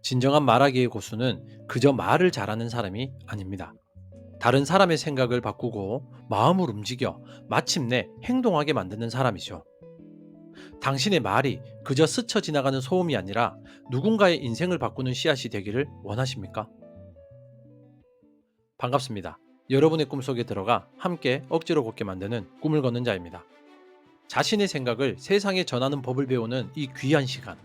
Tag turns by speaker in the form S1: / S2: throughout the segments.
S1: 진정한 말하기의 고수는 그저 말을 잘하는 사람이 아닙니다. 다른 사람의 생각을 바꾸고 마음을 움직여 마침내 행동하게 만드는 사람이죠. 당신의 말이 그저 스쳐 지나가는 소음이 아니라 누군가의 인생을 바꾸는 씨앗이 되기를 원하십니까? 반갑습니다. 여러분의 꿈속에 들어가 함께 억지로 걷게 만드는 꿈을 걷는 자입니다. 자신의 생각을 세상에 전하는 법을 배우는 이 귀한 시간.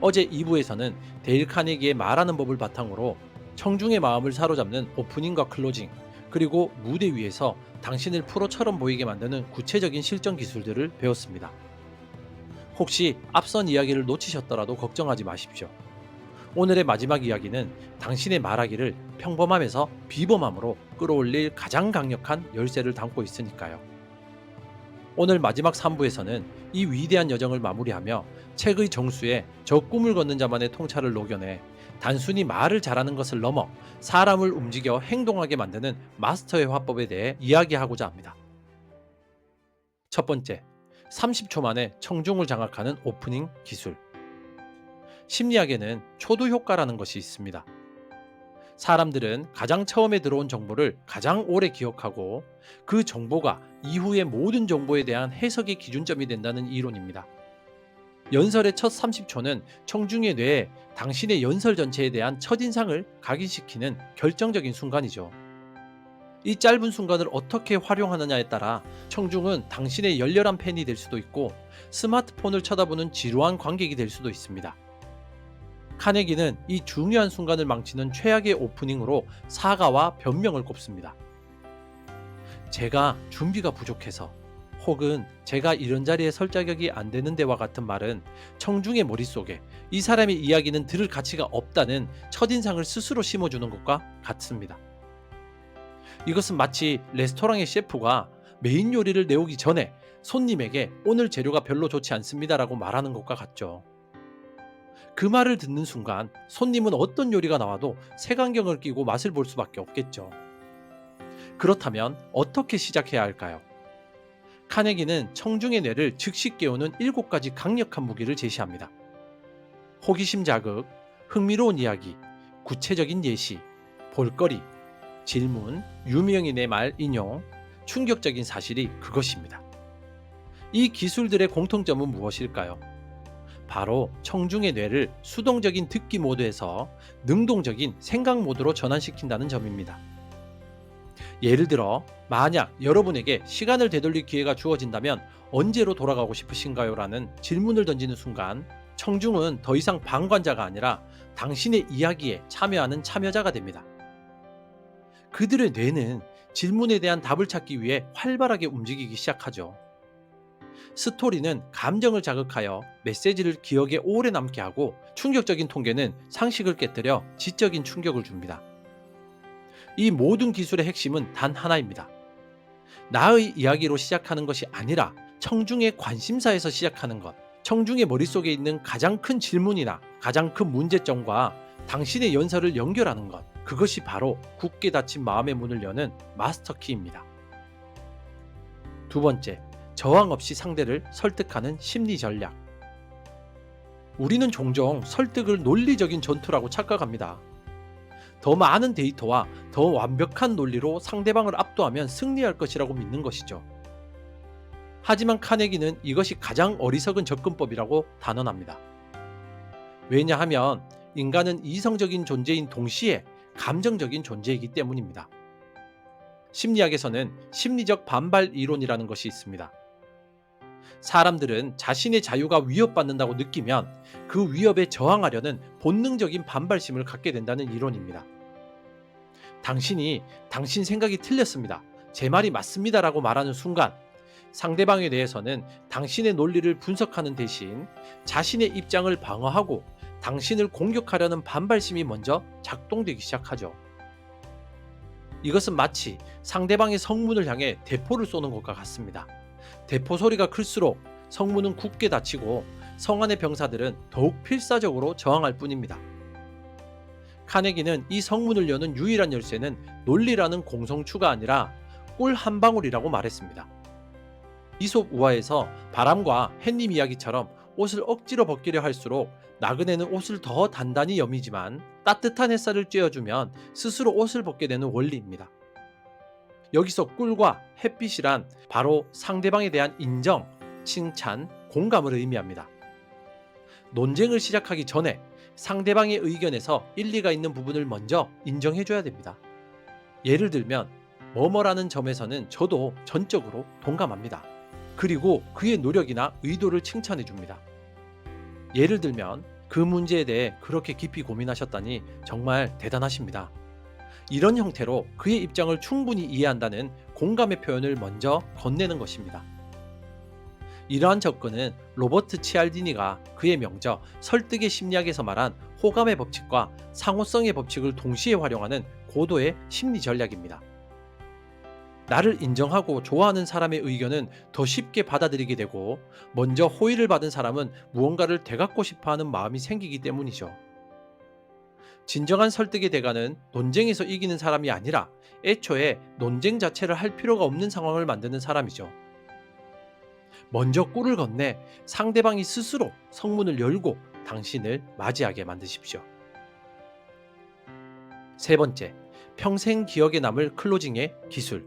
S1: 어제 2부에서는 데일 카네기의 말하는 법을 바탕으로 청중의 마음을 사로잡는 오프닝과 클로징, 그리고 무대 위에서 당신을 프로처럼 보이게 만드는 구체적인 실전 기술들을 배웠습니다. 혹시 앞선 이야기를 놓치셨더라도 걱정하지 마십시오. 오늘의 마지막 이야기는 당신의 말하기를 평범함에서 비범함으로 끌어올릴 가장 강력한 열쇠를 담고 있으니까요. 오늘 마지막 3부에서는 이 위대한 여정을 마무리하며 책의 정수에 저 꿈을 걷는 자만의 통찰을 녹여내 단순히 말을 잘하는 것을 넘어 사람을 움직여 행동하게 만드는 마스터의 화법에 대해 이야기하고자 합니다. 첫 번째, 30초 만에 청중을 장악하는 오프닝 기술. 심리학에는 초두 효과라는 것이 있습니다. 사람들은 가장 처음에 들어온 정보를 가장 오래 기억하고 그 정보가 이후의 모든 정보에 대한 해석의 기준점이 된다는 이론입니다. 연설의 첫 30초는 청중의 뇌에 당신의 연설 전체에 대한 첫인상을 각인시키는 결정적인 순간이죠. 이 짧은 순간을 어떻게 활용하느냐에 따라 청중은 당신의 열렬한 팬이 될 수도 있고 스마트폰을 쳐다보는 지루한 관객이 될 수도 있습니다. 카네기는 이 중요한 순간을 망치는 최악의 오프닝으로 사과와 변명을 꼽습니다. 제가 준비가 부족해서, 혹은 제가 이런 자리에 설 자격이 안 되는데와 같은 말은 청중의 머릿속에 이 사람의 이야기는 들을 가치가 없다는 첫인상을 스스로 심어주는 것과 같습니다. 이것은 마치 레스토랑의 셰프가 메인 요리를 내오기 전에 손님에게 오늘 재료가 별로 좋지 않습니다라고 말하는 것과 같죠. 그 말을 듣는 순간 손님은 어떤 요리가 나와도 색안경을 끼고 맛을 볼 수밖에 없겠죠. 그렇다면 어떻게 시작해야 할까요? 카네기는 청중의 뇌를 즉시 깨우는 7가지 강력한 무기를 제시합니다. 호기심 자극, 흥미로운 이야기, 구체적인 예시, 볼거리, 질문, 유명인의 말 인용, 충격적인 사실이 그것입니다. 이 기술들의 공통점은 무엇일까요? 바로 청중의 뇌를 수동적인 듣기 모드에서 능동적인 생각 모드로 전환시킨다는 점입니다. 예를 들어, 만약 여러분에게 시간을 되돌릴 기회가 주어진다면 언제로 돌아가고 싶으신가요? 라는 질문을 던지는 순간 청중은 더 이상 방관자가 아니라 당신의 이야기에 참여하는 참여자가 됩니다. 그들의 뇌는 질문에 대한 답을 찾기 위해 활발하게 움직이기 시작하죠. 스토리는 감정을 자극하여 메시지를 기억에 오래 남게 하고, 충격적인 통계는 상식을 깨뜨려 지적인 충격을 줍니다. 이 모든 기술의 핵심은 단 하나입니다. 나의 이야기로 시작하는 것이 아니라 청중의 관심사에서 시작하는 것. 청중의 머릿속에 있는 가장 큰 질문이나 가장 큰 문제점과 당신의 연설을 연결하는 것. 그것이 바로 굳게 닫힌 마음의 문을 여는 마스터키입니다. 두 번째, 저항 없이 상대를 설득하는 심리 전략. 우리는 종종 설득을 논리적인 전투라고 착각합니다. 더 많은 데이터와 더 완벽한 논리로 상대방을 압도하면 승리할 것이라고 믿는 것이죠. 하지만 카네기는 이것이 가장 어리석은 접근법이라고 단언합니다. 왜냐하면 인간은 이성적인 존재인 동시에 감정적인 존재이기 때문입니다. 심리학에서는 심리적 반발 이론이라는 것이 있습니다. 사람들은 자신의 자유가 위협받는다고 느끼면 그 위협에 저항하려는 본능적인 반발심을 갖게 된다는 이론입니다. 당신이 당신 생각이 틀렸습니다, 제 말이 맞습니다 라고 말하는 순간 상대방에 대해서는 당신의 논리를 분석하는 대신 자신의 입장을 방어하고 당신을 공격하려는 반발심이 먼저 작동되기 시작하죠. 이것은 마치 상대방의 성문을 향해 대포를 쏘는 것과 같습니다. 대포 소리가 클수록 성문은 굳게 닫히고 성안의 병사들은 더욱 필사적으로 저항할 뿐입니다. 카네기는 이 성문을 여는 유일한 열쇠는 논리라는 공성추가 아니라 꿀 한 방울이라고 말했습니다. 이솝 우화에서 바람과 햇님 이야기처럼 옷을 억지로 벗기려 할수록 나그네는 옷을 더 단단히 여미지만 따뜻한 햇살을 쬐어주면 스스로 옷을 벗게 되는 원리입니다. 여기서 꿀과 햇빛이란 바로 상대방에 대한 인정, 칭찬, 공감을 의미합니다. 논쟁을 시작하기 전에 상대방의 의견에서 일리가 있는 부분을 먼저 인정해줘야 됩니다. 예를 들면 뭐뭐라는 점에서는 저도 전적으로 동감합니다. 그리고 그의 노력이나 의도를 칭찬해줍니다. 예를 들면 그 문제에 대해 그렇게 깊이 고민하셨다니 정말 대단하십니다. 이런 형태로 그의 입장을 충분히 이해한다는 공감의 표현을 먼저 건네는 것입니다. 이러한 접근은 로버트 치알디니가 그의 명저 설득의 심리학에서 말한 호감의 법칙과 상호성의 법칙을 동시에 활용하는 고도의 심리 전략입니다. 나를 인정하고 좋아하는 사람의 의견은 더 쉽게 받아들이게 되고 먼저 호의를 받은 사람은 무언가를 되갚고 싶어하는 마음이 생기기 때문이죠. 진정한 설득의 대가는 논쟁에서 이기는 사람이 아니라 애초에 논쟁 자체를 할 필요가 없는 상황을 만드는 사람이죠. 먼저 꿀을 건네 상대방이 스스로 성문을 열고 당신을 맞이하게 만드십시오. 세 번째, 평생 기억에 남을 클로징의 기술.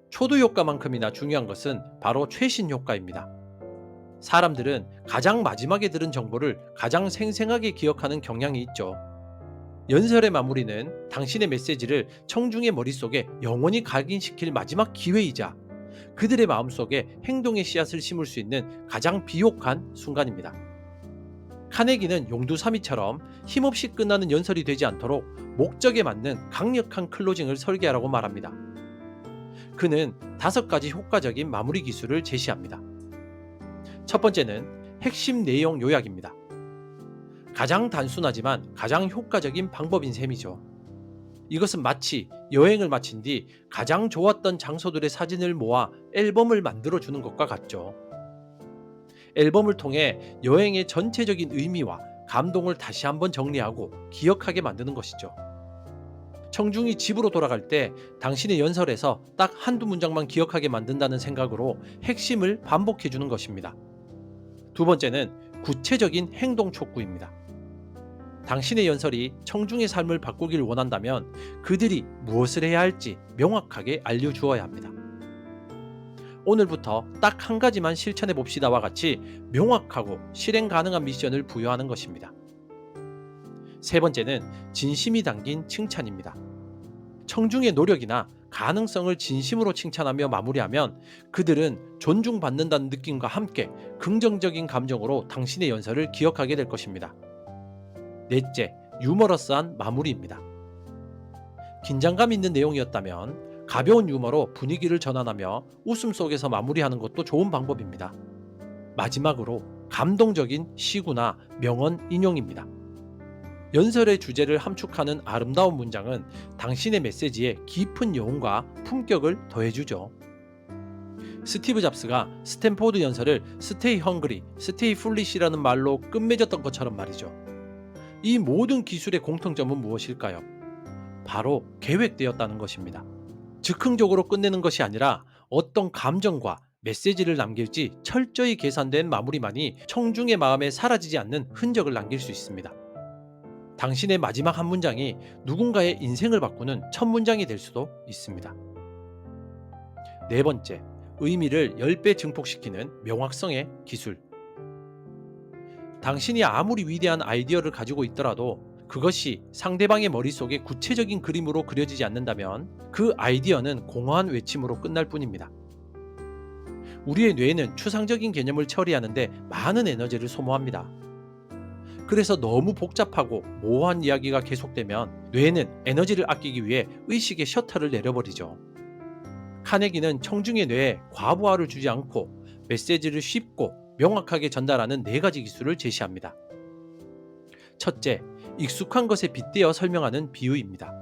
S1: 초두 효과만큼이나 중요한 것은 바로 최신 효과입니다. 사람들은 가장 마지막에 들은 정보를 가장 생생하게 기억하는 경향이 있죠. 연설의 마무리는 당신의 메시지를 청중의 머릿속에 영원히 각인시킬 마지막 기회이자 그들의 마음속에 행동의 씨앗을 심을 수 있는 가장 비옥한 순간입니다. 카네기는 용두사미처럼 힘없이 끝나는 연설이 되지 않도록 목적에 맞는 강력한 클로징을 설계하라고 말합니다. 그는 5가지 효과적인 마무리 기술을 제시합니다. 첫 번째는 핵심 내용 요약입니다. 가장 단순하지만 가장 효과적인 방법인 셈이죠. 이것은 마치 여행을 마친 뒤 가장 좋았던 장소들의 사진을 모아 앨범을 만들어주는 것과 같죠. 앨범을 통해 여행의 전체적인 의미와 감동을 다시 한번 정리하고 기억하게 만드는 것이죠. 청중이 집으로 돌아갈 때 당신의 연설에서 딱 한두 문장만 기억하게 만든다는 생각으로 핵심을 반복해주는 것입니다. 두 번째는 구체적인 행동 촉구입니다. 당신의 연설이 청중의 삶을 바꾸길 원한다면 그들이 무엇을 해야 할지 명확하게 알려주어야 합니다. 오늘부터 딱 한 가지만 실천해 봅시다와 같이 명확하고 실행 가능한 미션을 부여하는 것입니다. 세 번째는 진심이 담긴 칭찬입니다. 청중의 노력이나 가능성을 진심으로 칭찬하며 마무리하면 그들은 존중받는다는 느낌과 함께 긍정적인 감정으로 당신의 연설을 기억하게 될 것입니다. 넷째, 유머러스한 마무리입니다. 긴장감 있는 내용이었다면 가벼운 유머로 분위기를 전환하며 웃음 속에서 마무리하는 것도 좋은 방법입니다. 마지막으로 감동적인 시구나 명언 인용입니다. 연설의 주제를 함축하는 아름다운 문장은 당신의 메시지에 깊은 여운과 품격을 더해주죠. 스티브 잡스가 스탠포드 연설을 Stay Hungry, Stay Foolish라는 말로 끝맺었던 것처럼 말이죠. 이 모든 기술의 공통점은 무엇일까요? 바로 계획되었다는 것입니다. 즉흥적으로 끝내는 것이 아니라 어떤 감정과 메시지를 남길지 철저히 계산된 마무리만이 청중의 마음에 사라지지 않는 흔적을 남길 수 있습니다. 당신의 마지막 한 문장이 누군가의 인생을 바꾸는 첫 문장이 될 수도 있습니다. 네 번째, 의미를 10배 증폭시키는 명확성의 기술. 당신이 아무리 위대한 아이디어를 가지고 있더라도 그것이 상대방의 머릿속에 구체적인 그림으로 그려지지 않는다면 그 아이디어는 공허한 외침으로 끝날 뿐입니다. 우리의 뇌는 추상적인 개념을 처리하는데 많은 에너지를 소모합니다. 그래서 너무 복잡하고 모호한 이야기가 계속되면 뇌는 에너지를 아끼기 위해 의식의 셔터를 내려버리죠. 카네기는 청중의 뇌에 과부하를 주지 않고 메시지를 쉽고 명확하게 전달하는 4가지 기술을 제시합니다. 첫째, 익숙한 것에 빗대어 설명하는 비유입니다.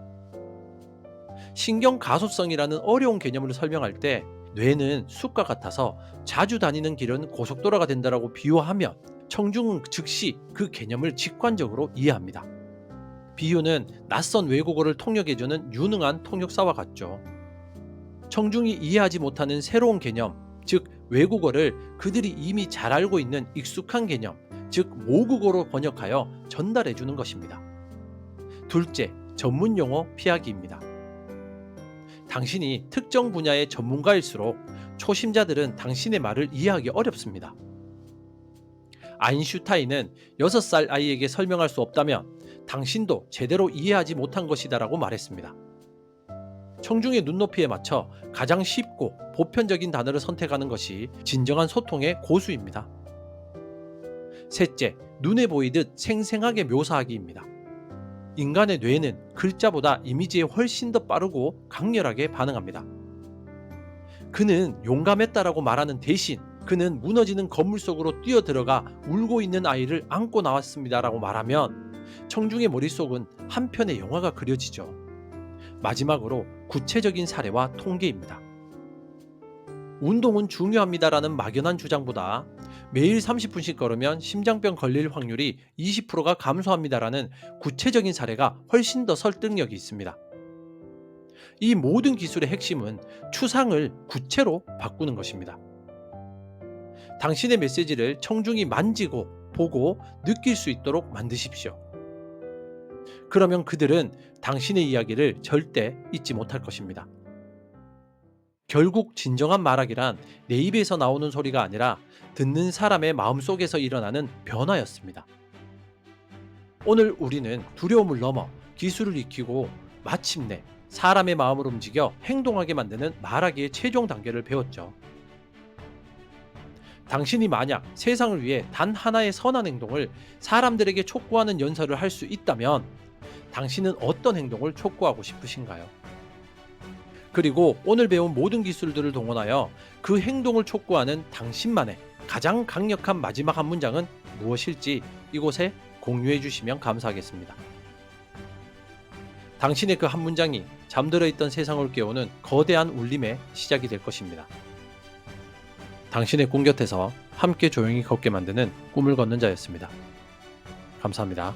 S1: 신경 가소성이라는 어려운 개념을 설명할 때 뇌는 숲과 같아서 자주 다니는 길은 고속도로가 된다라고 비유하면 청중은 즉시 그 개념을 직관적으로 이해합니다. 비유는 낯선 외국어를 통역해주는 유능한 통역사와 같죠. 청중이 이해하지 못하는 새로운 개념, 즉 외국어를 그들이 이미 잘 알고 있는 익숙한 개념, 즉 모국어로 번역하여 전달해 주는 것입니다. 둘째, 전문 용어 피하기입니다. 당신이 특정 분야의 전문가일수록 초심자들은 당신의 말을 이해하기 어렵습니다. 아인슈타인은 6살 아이에게 설명할 수 없다면 당신도 제대로 이해하지 못한 것이다라고 말했습니다. 청중의 눈높이에 맞춰 가장 쉽고 보편적인 단어를 선택하는 것이 진정한 소통의 고수입니다. 셋째, 눈에 보이듯 생생하게 묘사하기입니다. 인간의 뇌는 글자보다 이미지에 훨씬 더 빠르고 강렬하게 반응합니다. 그는 용감했다라고 말하는 대신 그는 무너지는 건물 속으로 뛰어들어가 울고 있는 아이를 안고 나왔습니다라고 말하면 청중의 머릿속은 한 편의 영화가 그려지죠. 마지막으로 구체적인 사례와 통계입니다. 운동은 중요합니다라는 막연한 주장보다 매일 30분씩 걸으면 심장병 걸릴 확률이 20%가 감소합니다라는 구체적인 사례가 훨씬 더 설득력이 있습니다. 이 모든 기술의 핵심은 추상을 구체로 바꾸는 것입니다. 당신의 메시지를 청중이 만지고 보고 느낄 수 있도록 만드십시오. 그러면 그들은 당신의 이야기를 절대 잊지 못할 것입니다. 결국 진정한 말하기란 내 입에서 나오는 소리가 아니라 듣는 사람의 마음속에서 일어나는 변화였습니다. 오늘 우리는 두려움을 넘어 기술을 익히고 마침내 사람의 마음을 움직여 행동하게 만드는 말하기의 최종 단계를 배웠죠. 당신이 만약 세상을 위해 단 하나의 선한 행동을 사람들에게 촉구하는 연설을 할 수 있다면 당신은 어떤 행동을 촉구하고 싶으신가요? 그리고 오늘 배운 모든 기술들을 동원하여 그 행동을 촉구하는 당신만의 가장 강력한 마지막 한 문장은 무엇일지 이곳에 공유해 주시면 감사하겠습니다. 당신의 그 한 문장이 잠들어 있던 세상을 깨우는 거대한 울림의 시작이 될 것입니다. 당신의 꿈 곁에서 함께 조용히 걷게 만드는 꿈을 걷는 자였습니다. 감사합니다.